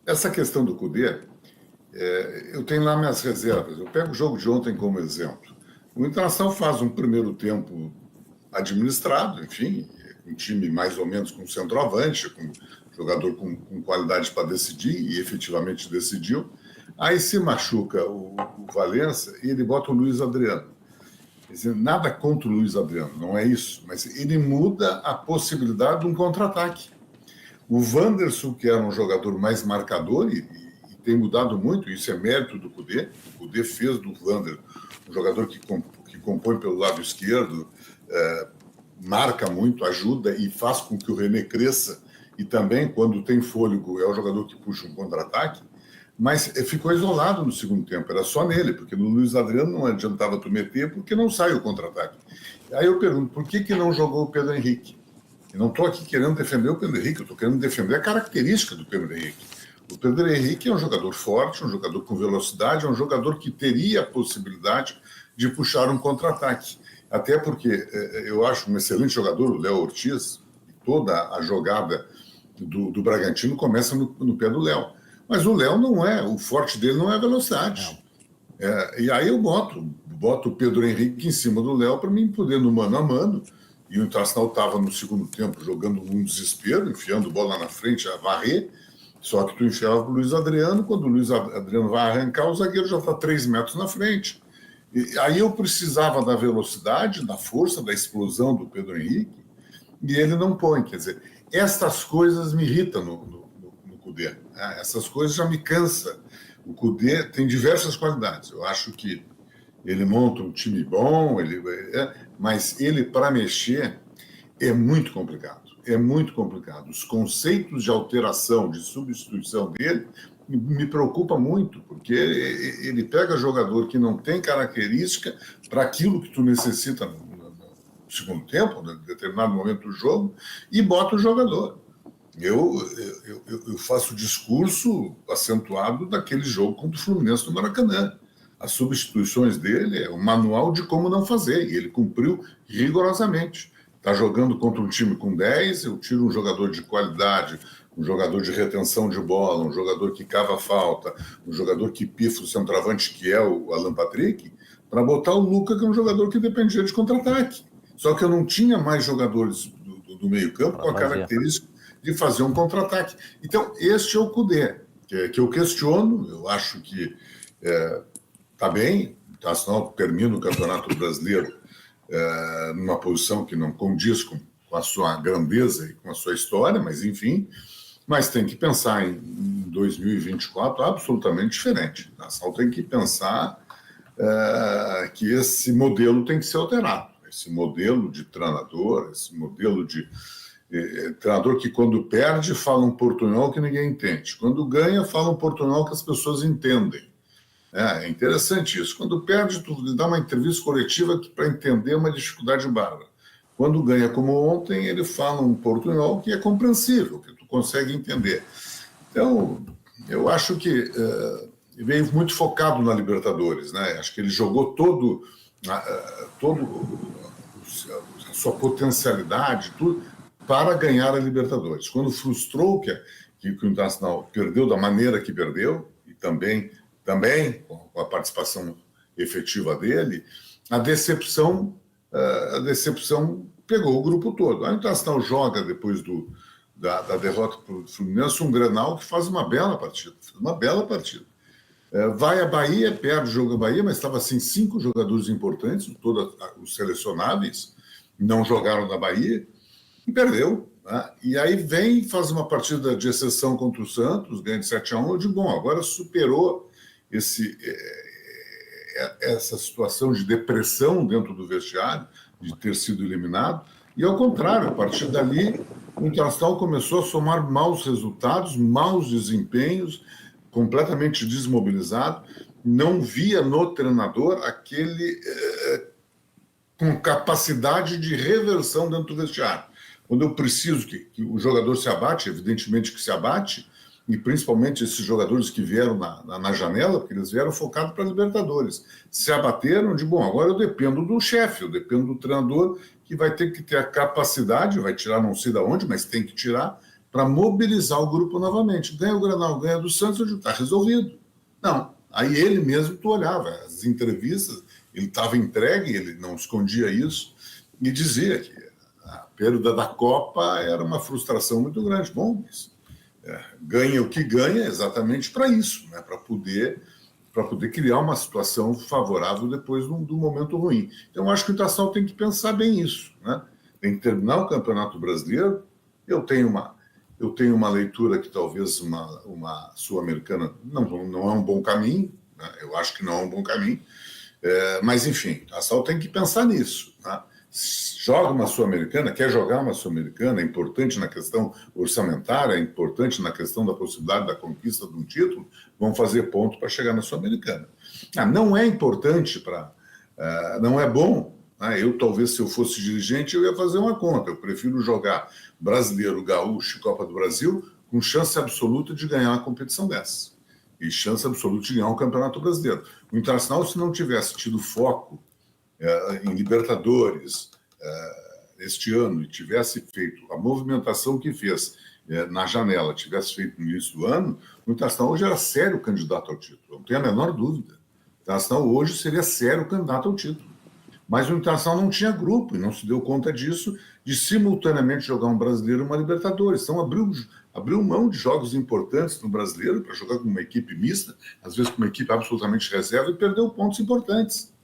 Essa questão do Kudê, eu tenho lá minhas reservas. Eu pego o jogo de ontem como exemplo. O Internacional faz um primeiro tempo administrado, enfim, um time mais ou menos com centroavante, com jogador com qualidade para decidir, e efetivamente decidiu. Aí se machuca o Valência e ele bota o Luiz Adriano. Quer dizer, nada contra o Luiz Adriano, não é isso, mas ele muda a possibilidade de um contra-ataque. O Wanderson, que era um jogador mais marcador e tem mudado muito, isso é mérito do Kudê. O Kudê fez do Wanderson um jogador que compõe pelo lado esquerdo, marca muito, ajuda e faz com que o René cresça, e também, quando tem fôlego, é o jogador que puxa um contra-ataque, mas ficou isolado no segundo tempo, era só nele, porque no Luiz Adriano não adiantava tu meter, porque não sai o contra-ataque. Aí eu pergunto, por que não jogou o Pedro Henrique? Eu não estou aqui querendo defender o Pedro Henrique, eu estou querendo defender a característica do Pedro Henrique. O Pedro Henrique é um jogador forte, um jogador com velocidade, é um jogador que teria a possibilidade de puxar um contra-ataque. Até porque eu acho um excelente jogador, o Léo Ortiz, e toda a jogada do Bragantino começa no pé do Léo. Mas o Léo não é, o forte dele não é a velocidade. E aí eu boto o Pedro Henrique em cima do Léo para mim poder, no mano a mano, e o Internacional estava no segundo tempo jogando num desespero, enfiando bola na frente a varrer, só que tu enfiava para o Luiz Adriano, quando o Luiz Adriano vai arrancar, o zagueiro já está 3 metros na frente. E aí eu precisava da velocidade, da força, da explosão do Pedro Henrique, e ele não põe. Quer dizer, estas coisas me irritam no Kudê. Essas coisas já me cansam. O Kudê tem diversas qualidades. Eu acho que ele monta um time bom, mas ele, para mexer, é muito complicado. É muito complicado. Os conceitos de alteração, de substituição dele, me preocupa muito, porque ele pega jogador que não tem característica para aquilo que tu necessita no segundo tempo, em determinado momento do jogo, e bota o jogador. Eu faço discurso acentuado daquele jogo contra o Fluminense do Maracanã. As substituições dele é um manual de como não fazer, e ele cumpriu rigorosamente. Está jogando contra um time com 10, eu tiro um jogador de qualidade, um jogador de retenção de bola, um jogador que cava falta, um jogador que pifa o centroavante, que é o Alan Patrick, para botar o Luca, que é um jogador que dependia de contra-ataque. Só que eu não tinha mais jogadores do meio-campo com a característica de fazer um contra-ataque. Então, este é o Kudê, que eu questiono. Eu acho que está bem, o Internacional termina o Campeonato Brasileiro numa posição que não condiz com a sua grandeza e com a sua história, mas enfim, mas tem que pensar em 2024 absolutamente diferente. O Internacional tem que pensar que esse modelo tem que ser alterado. Esse modelo de treinador, esse modelo de treinador que quando perde fala um portunhol que ninguém entende. Quando ganha fala um portunhol que as pessoas entendem. É interessante isso. Quando perde, tu dá uma entrevista coletiva para entender uma dificuldade bárbara. Quando ganha, como ontem, ele fala um portunhol que é compreensível, que tu consegue entender. Então, eu acho que veio muito focado na Libertadores, né? Acho que ele jogou todo a sua potencialidade, tudo, para ganhar a Libertadores. Quando frustrou que o Internacional perdeu da maneira que perdeu, e também com a participação efetiva dele, a decepção pegou o grupo todo. A Internacional joga, depois da derrota para o Fluminense, um Grenal que faz uma bela partida. Vai à Bahia, perde o jogo à Bahia, mas estava assim 5 jogadores importantes, todos os selecionáveis, não jogaram na Bahia, e perdeu. Né? E aí vem, faz uma partida de exceção contra o Santos, ganha de 7-1, eu digo, bom, agora superou essa situação de depressão dentro do vestiário, de ter sido eliminado, e ao contrário, a partir dali, o Internacional começou a somar maus resultados, maus desempenhos, completamente desmobilizado, não via no treinador aquele com capacidade de reversão dentro do vestiário. Quando eu preciso que o jogador se abate, evidentemente que se abate, e principalmente esses jogadores que vieram na janela, porque eles vieram focados para a Libertadores, se abateram de, bom, agora eu dependo do chefe, eu dependo do treinador, que vai ter que ter a capacidade, vai tirar não sei de onde, mas tem que tirar, para mobilizar o grupo novamente. Ganha o Grenal, ganha do Santos, está resolvido. Não. Aí ele mesmo, tu olhava as entrevistas, ele estava entregue, ele não escondia isso, e dizia que a perda da Copa era uma frustração muito grande. Bom, isso, ganha o que ganha exatamente para isso, né? Para poder criar uma situação favorável depois do momento ruim. Então, acho que o Internacional tem que pensar bem isso, né? Tem que terminar o Campeonato Brasileiro. Eu tenho uma leitura que talvez uma Sul-Americana não é um bom caminho, né? Eu acho que não é um bom caminho, mas, enfim, o Internacional tem que pensar nisso, né? Joga uma Sul-Americana, quer jogar uma Sul-Americana, é importante na questão orçamentária, é importante na questão da possibilidade da conquista de um título, vão fazer ponto para chegar na Sul-Americana. Não é importante não é bom, né? Eu, talvez, se eu fosse dirigente, eu ia fazer uma conta. Eu prefiro jogar Brasileiro, Gaúcho e Copa do Brasil com chance absoluta de ganhar uma competição dessa. E chance absoluta de ganhar um Campeonato Brasileiro. O Internacional, se não tivesse tido foco em Libertadores este ano e tivesse feito a movimentação que fez na janela, tivesse feito no início do ano, o Internacional hoje era sério candidato ao título, não tenho a menor dúvida. O Internacional hoje seria sério candidato ao título. Mas o Internacional não tinha grupo e não se deu conta disso, de simultaneamente jogar um Brasileiro e uma Libertadores. Então abriu mão de jogos importantes no Brasileiro para jogar com uma equipe mista, às vezes com uma equipe absolutamente reserva, e perdeu pontos importantes.